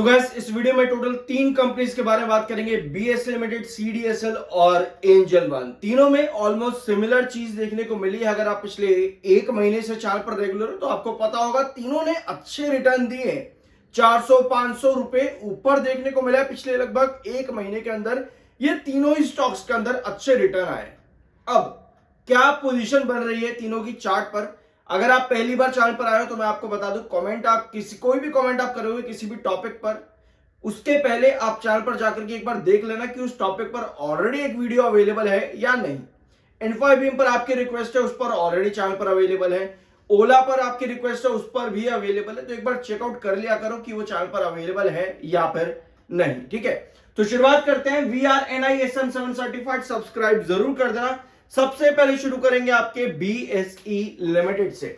तो गाइस इस वीडियो में टोटल 3 कंपनीज के बारे में बात करेंगे, बीएसएल लिमिटेड, सीडीएसएल और एंजल वन। तीनों में ऑलमोस्ट सिमिलर चीज देखने को मिली है। अगर आप पिछले 1 महीने से चैनल पर रेगुलर हो तो आपको पता होगा तीनों ने अच्छे रिटर्न दिए। 400-500 रुपए ऊपर देखने को मिला है पिछले लगभग 1 महीने के अंदर। ये तीनों ही स्टॉक्स के अंदर अच्छे रिटर्न आए। अब क्या पोजीशन बन रही है तीनों की चार्ट पर? अगर आप पहली बार चैनल पर आए हो तो मैं आपको बता दूं, कमेंट आप कोई भी कमेंट आप करोगे किसी भी टॉपिक पर, उसके पहले आप चैनल पर जाकर के एक बार देख लेना कि उस टॉपिक पर ऑलरेडी एक वीडियो अवेलेबल है या नहीं। इन्फोबीम पर आपकी रिक्वेस्ट है, उस पर ऑलरेडी चैनल पर अवेलेबल है। ओला पर आपकी रिक्वेस्ट है, उस पर भी अवेलेबल है। तो एक बार चेकआउट कर लिया करो कि वो चैनल पर अवेलेबल है या फिर नहीं। ठीक है, तो शुरुआत करते हैं। VRNISM 7 सर्टिफाइड, सब्सक्राइब जरूर कर देना। सबसे पहले शुरू करेंगे आपके BSE लिमिटेड से।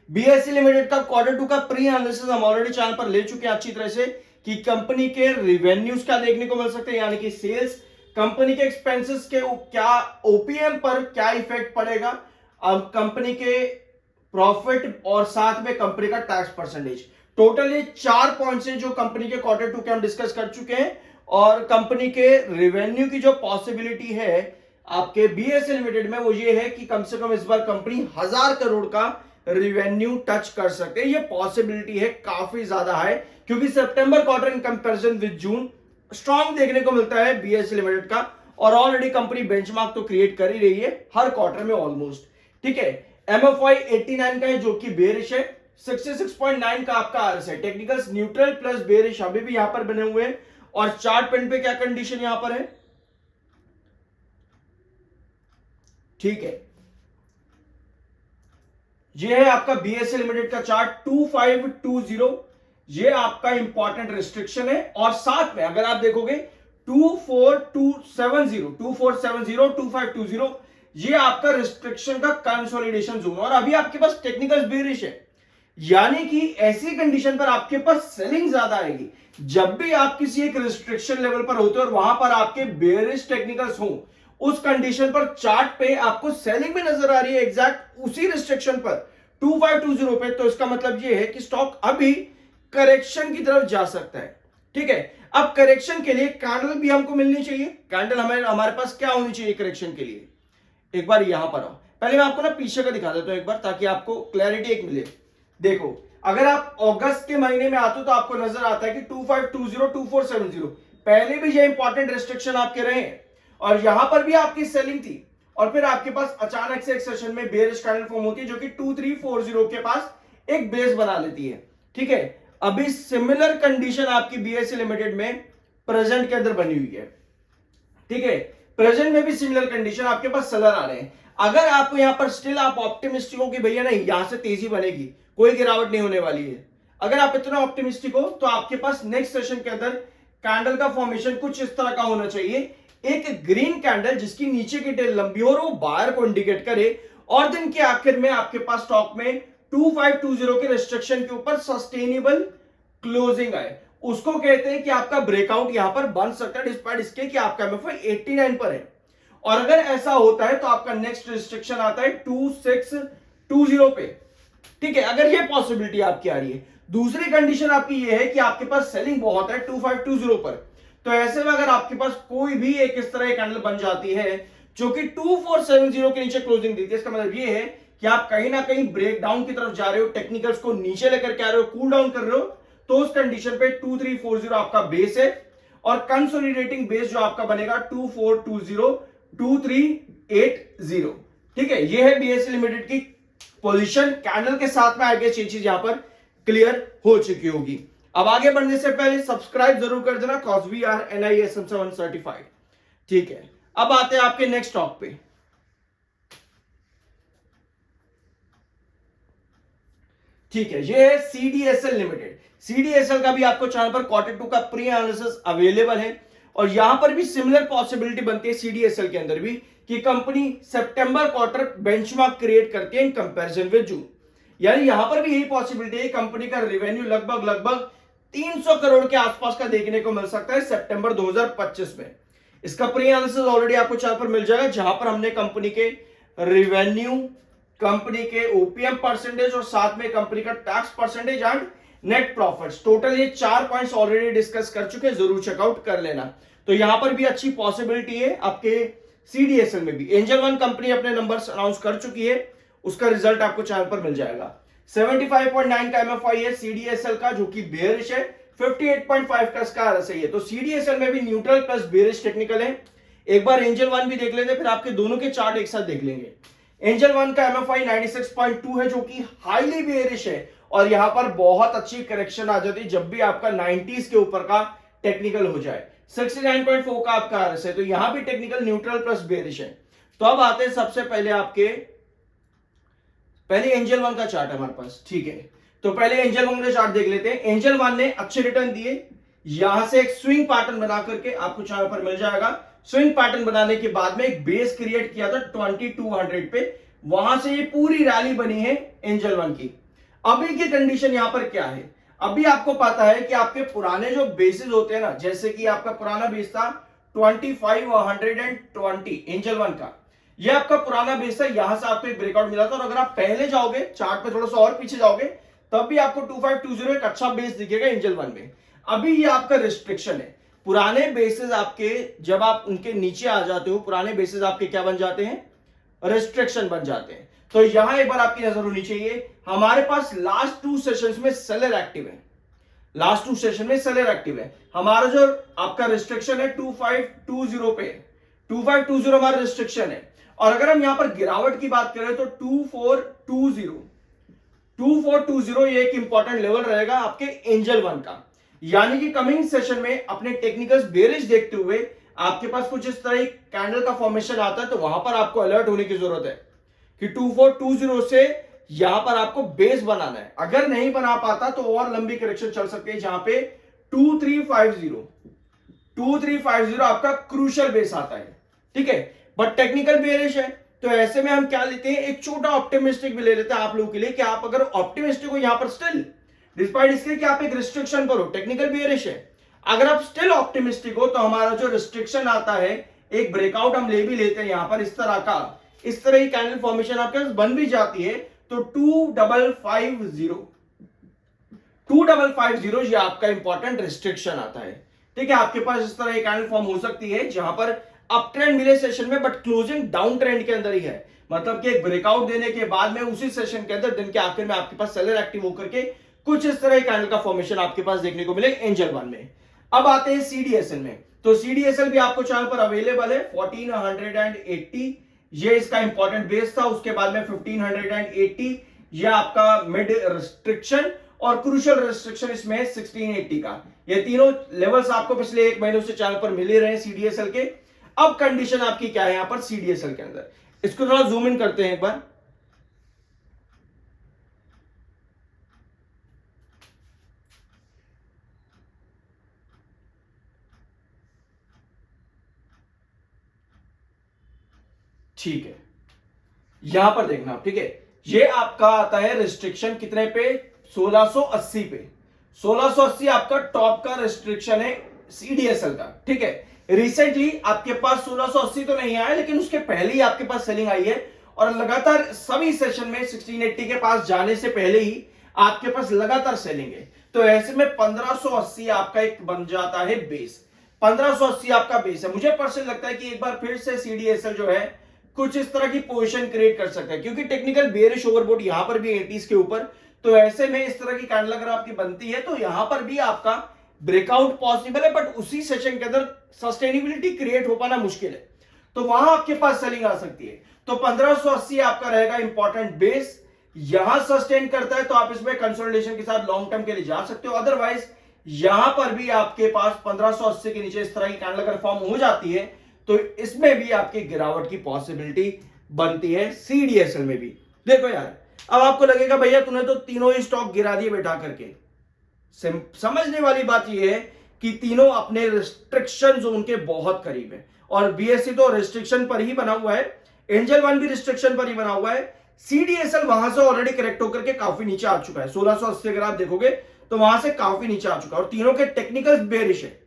BSE लिमिटेड का Q2 का प्री एनालिसिस हम ऑलरेडी चैनल पर ले चुके हैं अच्छी तरह से कि कंपनी के रिवेन्यूज क्या देखने को मिल सकते हैं, यानी कि सेल्स, कंपनी के एक्सपेंसेस के क्या ओपीएम पर क्या इफेक्ट पड़ेगा, अब कंपनी के प्रॉफिट और साथ में कंपनी का टैक्स परसेंटेज। टोटल ये 4 पॉइंट्स हैं जो कंपनी के Q2 के हम डिस्कस कर चुके हैं। और कंपनी के रिवेन्यू की जो पॉसिबिलिटी है आपके BSE लिमिटेड में वो ये है कि कम से कम इस बार कंपनी 1000 करोड़ का रिवेन्यू टच कर सकते हैं। ये पॉसिबिलिटी है काफी ज्यादा है, क्योंकि सितंबर quarter in comparison with June strong देखने को मिलता है BSE लिमिटेड का। और ऑलरेडी कंपनी बेंचमार्क तो क्रिएट कर ही रही है हर क्वार्टर में ऑलमोस्ट। ठीक है, MFI 89 का है जो कि बेरिश है, 66.9 का आपका RS है। टेक्निकल्स न्यूट्रल प्लस बेरिश अभी भी यहां पर बने हुए हैं। और चार्ट पेन पे क्या कंडीशन यहां पर है? ठीक है, ये है आपका BSE लिमिटेड का चार्ट 2520। ये आपका इंपॉर्टेंट रिस्ट्रिक्शन है। और साथ में अगर आप देखोगे 2470, 2520, ये आपका रिस्ट्रिक्शन का कंसोलिडेशन जोन। और अभी आपके पास टेक्निकल बेरिश है, यानी कि ऐसी कंडीशन पर आपके पास सेलिंग ज्यादा आएगी। जब भी आप किसी एक रिस्ट्रिक्शन लेवल पर होते हो और वहां पर आपके बेरिश टेक्निकल्स हो, उस कंडीशन पर चार्ट पे आपको सेलिंग भी नजर आ रही है एग्जैक्ट उसी रिस्ट्रिक्शन पर 2520 पे। तो इसका मतलब ये है कि स्टॉक अभी करेक्शन की तरफ जा सकता है। ठीक है, अब करेक्शन के लिए कैंडल भी हमको मिलनी चाहिए। कैंडल हमारे पास क्या होनी चाहिए करेक्शन के लिए? एक बार यहां पर आओ, पहले मैं आपको ना पीछे का दिखा देता हूं एक बार, ताकि आपको क्लैरिटी एक मिले। देखो, अगर आप अगस्त के महीने में आते हो तो आपको नजर आता है कि 2520, 2470 पहले भी ये इंपॉर्टेंट रिस्ट्रिक्शन आपके रहे हैं और यहां पर भी आपकी सेलिंग थी। और फिर आपके पास अचानक से एक सेशन में बेरिश कैंडल फॉर्म होती है जो कि 2340 के पास एक बेस बना लेती है। ठीक है, अभी सिमिलर कंडीशन आपकी BSE लिमिटेड में प्रेजेंट के अंदर बनी हुई है। ठीक है, प्रेजेंट में भी सिमिलर कंडीशन आपके पास सेलर आ रहे हैं। अगर आपको यहां पर स्टिल आप ऑप्टिमिस्टिक हो कि भैया नहीं यहां से तेजी बनेगी, कोई गिरावट नहीं होने वाली है, अगर आप इतना ऑप्टिमिस्टिक हो तो आपके पास नेक्स्ट सेशन के अंदर कैंडल का फॉर्मेशन कुछ इस तरह का होना चाहिए। एक ग्रीन कैंडल जिसकी नीचे की टेल लंबी हो और वो बायर को इंडिकेट करे, और दिन के आखिर में आपके पास स्टॉक में 2520 के रिस्ट्रिक्शन के ऊपर सस्टेनेबल क्लोजिंग आए। उसको कहते हैं कि आपका ब्रेकआउट यहां पर बन सकता है डिस्पाइट इसके कि आपका MFI 89 पर है। और अगर ऐसा होता है तो आपका नेक्स्ट रिस्ट्रिक्शन आता है 2620 पे। ठीक है, अगर ये पॉसिबिलिटी आपकी आ रही है। दूसरी कंडीशन आपकी ये है कि आपके पास सेलिंग बहुत है 2520 पर। तो ऐसे में अगर आपके पास कोई भी एक इस तरह की कैंडल बन जाती है जो कि 2470 के नीचे क्लोजिंग देती है, इसका मतलब ये है कि आप कहीं ना कहीं ब्रेक डाउन की तरफ जा रहे हो, टेक्निकल्स को नीचे लेकर के आ रहे हो, कूल डाउन कर रहे हो, तो उस कंडीशन पे 2340 आपका बेस है। और कंसोलिडेटिंग बेस जो आपका बनेगा 2420, 2380। ठीक है, ये है BSE लिमिटेड की पोजीशन। कैंडल के साथ में आगे ये चीज यहां पर क्लियर हो चुकी होगी। अब आगे बढ़ने से पहले सब्सक्राइब जरूर कर देना, कॉज VRNISM 7 सर्टिफाइड। ठीक है, अब आते हैं आपके नेक्स्ट स्टॉक पे। ठीक है, ये है CDSL लिमिटेड। CDSL का भी आपको चैनल पर Q2 का प्री एनालिसिस अवेलेबल है। और यहां पर भी सिमिलर पॉसिबिलिटी बनती है CDSL के अंदर भी कि कंपनी सितंबर क्वार्टर बेंचमार्क क्रिएट करती है इन कंपैरिजन विद जून। यानी यहां पर भी यही पॉसिबिलिटी है कंपनी का रिवेन्यू लगभग 300 करोड़ के आसपास का देखने को मिल सकता है सितंबर 2025 में। इसका प्री एनालिसिस ऑलरेडी आपको चैनल पर मिल जाएगा, जहां पर हमने कंपनी के रिवेन्यू, कंपनी के ओपीएम परसेंटेज और साथ में कंपनी का tax percentage and net profits, total ये 4 पॉइंट्स ऑलरेडी डिस्कस कर चुके हैं, जरूर चेकआउट कर लेना। तो यहां पर भी अच्छी पॉसिबिलिटी है आपके सीडीएसएल में भी। एंजल वन कंपनी अपने नंबर्स अनाउंस कर चुकी है, उसका रिजल्ट आपको चैनल पर मिल जाएगा। 75.9 का एमएफआई है सीडीएसएल का, जो कि बेयरिश है। 58.5 का इसका आरएसआई है। तो सीडीएसएल में भी न्यूट्रल प्लस बेयरिश टेक्निकल है। एक बार एंजल वन भी देख लेते, फिर आपके दोनों के चार्ट एक साथ देख लेंगे। एंजल वन का एमएफआई 96.2 है, जो कि हाईली बेयरिश है, और यहां पर बहुत अच्छी करेक्शन आ जाती है जब भी आपका 90s के ऊपर का टेक्निकल हो जाए। 69.4 का आपका आरएसआई है, तो यहां भी टेक्निकल न्यूट्रल प्लस बेयरिश है। तो अब आते हैं सबसे पहले आपके पहले एंजल वन का चार्ट हमारे पास, ठीक है। तो पहले एंजल वन का चार्ट देख लेते हैं। एंजल वन ने अच्छे रिटर्न दिए, यहां से एक स्विंग पैटर्न बना करके आपको चार्ट पर मिल जाएगा। स्विंग पैटर्न बनाने के बाद में एक बेस क्रिएट किया था 2200 पे, वहां से ये पूरी रैली बनी है एंजल वन की। अभी की कंडीशन यहां पर क्या है, अभी आपको पता है कि आपके पुराने जो बेसिस होते हैं ना, जैसे कि आपका पुराना बेस था 2520 एंजल वन का, ये आपका पुराना बेस है। यहां से आपको एक ब्रेकआउट मिला था, और अगर आप पहले जाओगे चार्ट पे थोड़ा सा और पीछे जाओगे, तब भी आपको 2520 एक अच्छा बेस दिखेगा एंजल वन में। अभी ये आपका रिस्ट्रिक्शन है। पुराने बेसिस आपके जब आप उनके नीचे आ जाते हो, पुराने बेसिस आपके क्या बन जाते हैं, रिस्ट्रिक्शन बन जाते हैं। तो यहां एक बार आपकी नजर होनी चाहिए, हमारे पास लास्ट 2 सेशंस में सेलर एक्टिव है। लास्ट 2 सेशन में सेलर एक्टिव है। हमारा जो आपका रिस्ट्रिक्शन है 2520 पे, 2520 हमारा रिस्ट्रिक्शन है। और अगर हम यहां पर गिरावट की बात करें तो 2420 ये एक इंपॉर्टेंट लेवल रहेगा आपके एंजल वन का। यानी कि कमिंग सेशन में अपने टेक्निकल्स बेरिश देखते हुए आपके पास कुछ इस तरह कैंडल का फॉर्मेशन आता है, तो वहां पर आपको अलर्ट होने की जरूरत है कि 2420 से यहां पर आपको बेस बनाना है। अगर नहीं बना पाता तो और लंबी करेक्शन चल सकती है, जहां पे 2350 आपका क्रूशियल बेस आता है, ठीक है। बट टेक्निकल बेरिश है, तो ऐसे में हम क्या लेते हैं, एक छोटा ऑप्टिमिस्टिक भी ले लेते हैं आप लोगों के लिए, कि आप अगर ऑप्टिमिस्टिक हो यहां पर स्टिल, डिस्पाइट इसके कि आप एक रिस्ट्रिक्शन पर हो, टेक्निकल बेरिश है, अगर आप स्टिल ऑप्टिमिस्टिक हो, तो हमारा जो रिस्ट्रिक्शन आता है, एक ब्रेकआउट हम ले भी लेते हैं यहां पर इस तरह का, इस तरह की कैंडल फॉर्मेशन आपके पास बन भी जाती है, तो 2550 ये आपका इंपॉर्टेंट रिस्ट्रिक्शन आता है, ठीक है। आपके पास इस तरह की कैंडल फॉर्म हो सकती है जहां पर अप ट्रेंड मिले सेशन में, बट क्लोजिंग डाउन ट्रेंड के अंदर ही है। मतलब कि एक ब्रेकआउट देने के बाद में उसी सेशन के अंदर दिन के आखिर में आपके पास सेलर एक्टिव होकर के कुछ इस तरह कैंडल का फॉर्मेशन आपके पास देखने को मिले एंजल वन में। अब आते हैं सीडीएसएल में। तो सीडीएसएल भी आपको चैनल पर अवेलेबल है 1480, ये इसका इंपॉर्टेंट बेस था। उसके बाद में 1580 ये आपका मिड रिस्ट्रिक्शन, और क्रूशियल रिस्ट्रिक्शन इसमें 1680 का। ये तीनों लेवल्स आपको पिछले 1 महीनों से चैनल पर मिले रहे सीडीएसएल के। अब कंडीशन आपकी क्या है यहां पर सीडीएसएल के अंदर, इसको थोड़ा जूम इन करते हैं एक बार। ठीक है, यहां पर देखना आप, ठीक है। ये आपका आता है रिस्ट्रिक्शन कितने पे, 1680 पे। 1680 आपका टॉप का रिस्ट्रिक्शन है सीडीएसएल का, ठीक है। रिसेंटली आपके पास 1680 तो नहीं आया, लेकिन उसके पहले ही आपके पास सेलिंग आई है, और लगातार सभी सेशन में 1680 के पास जाने से पहले ही आपके पास लगातार सेलिंग है। तो ऐसे में 1580 आपका एक बन जाता है बेस, 1580 आपका बेस है। मुझे पर्सनली लगता है कि एक बार फिर से सीडीएसएल जो है कुछ इस तरह की पोजीशन क्रिएट कर सकता है, क्योंकि टेक्निकल बेयरिश ओवरबॉट यहां पर भी 80s के ऊपर। तो ऐसे में इस तरह की कैंडल अगर आपकी बनती है, तो यहां पर भी आपका ब्रेकआउट पॉसिबल है, बट उसी सेशन के अंदर सस्टेनेबिलिटी क्रिएट हो पाना मुश्किल है, तो वहां आपके पास सेलिंग आ सकती है। तो 1580 आपका रहेगा इंपॉर्टेंट बेस। यहां सस्टेन करता है तो आप इसमें कंसोलिडेशन के साथ लॉन्ग टर्म के लिए जा सकते हो। अदरवाइज यहां पर भी आपके पास 1580 के नीचे इस तरह की कैंडल अगर फॉर्म हो जाती है, तो इसमें भी आपकी गिरावट की पॉसिबिलिटी बनती है सीडीएसएल में भी। देखो यार, अब आपको लगेगा भैया तूने तो तीनों ही स्टॉक गिरा दिए बैठा करके। समझने वाली बात यह है कि तीनों अपने रिस्ट्रिक्शन जोन के बहुत करीब है, और बीएससी तो रिस्ट्रिक्शन पर ही बना हुआ है, एंजल वन भी रिस्ट्रिक्शन पर ही बना हुआ है। सीडीएसएल वहां से ऑलरेडी करेक्ट होकर के काफी नीचे आ चुका है, 1680 अगर आप देखोगे तो वहां से काफी नीचे आ चुका है, और तीनों के टेक्निकल बेरिश है।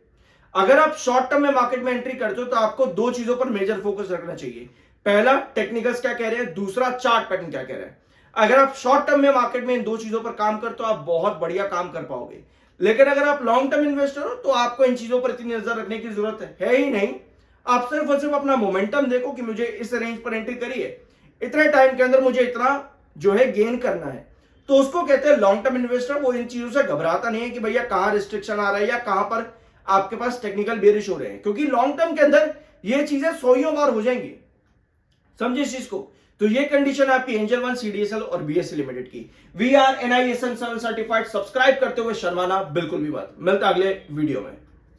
अगर आप शॉर्ट टर्म में मार्केट में एंट्री करते हो तो आपको 2 चीजों पर मेजर फोकस रखना चाहिए। पहला, टेक्निकल्स क्या कह रहे हैं, दूसरा चार्ट पैटर्न क्या कह रहे हैं। अगर आप शॉर्ट टर्म में मार्केट में इन दो चीजों पर काम करते हो आप बहुत बढ़िया काम कर पाओगे। लेकिन अगर आप लॉन्ग टर्म इन्वेस्टर हो तो आपको इन चीजों पर इतनी नजर रखने की जरूरत है ही नहीं। आप सिर्फ और सिर्फ अपना मोमेंटम देखो कि मुझे इस रेंज पर एंट्री करी है, इतने टाइम के अंदर मुझे इतना जो है गेन करना है, तो उसको कहते हैं लॉन्ग टर्म इन्वेस्टर। वो इन चीजों से घबराता नहीं है कि भैया कहां रिस्ट्रिक्शन आ रहा है या कहां पर आपके पास टेक्निकल बेरिश हो रहे हैं, क्योंकि लॉन्ग टर्म के अंदर ये चीजें 100 बार हो जाएंगी। समझे इस चीज को। तो ये कंडीशन है आपकी एंजल वन, सीडीएसएल और बीएससी लिमिटेड की। We are NISM 7 certified. Subscribe करते हुए शर्माना बिल्कुल भी मत। मिलता अगले वीडियो में।